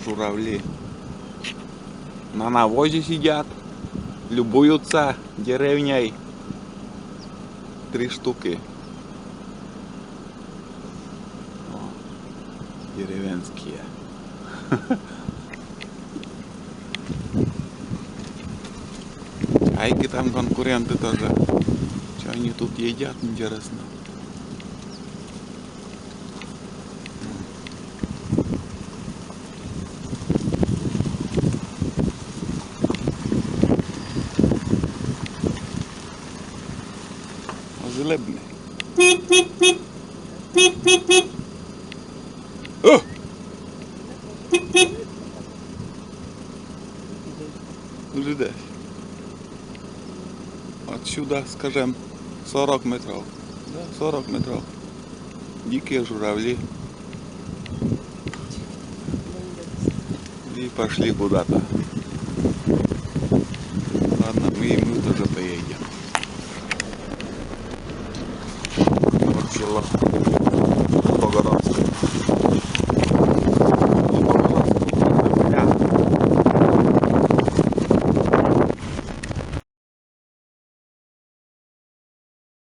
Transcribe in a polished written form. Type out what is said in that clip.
журавли. На навозе сидят, любуются деревней. 3 штуки. О, деревенские. Айки там конкуренты тоже. Что они тут едят, интересно. Злебный. О! Уже десь. Отсюда, скажем, 40 метров. Да, 40 метров. Дикие журавли. И пошли куда-то. Ладно, мы тоже поедем. Вот село.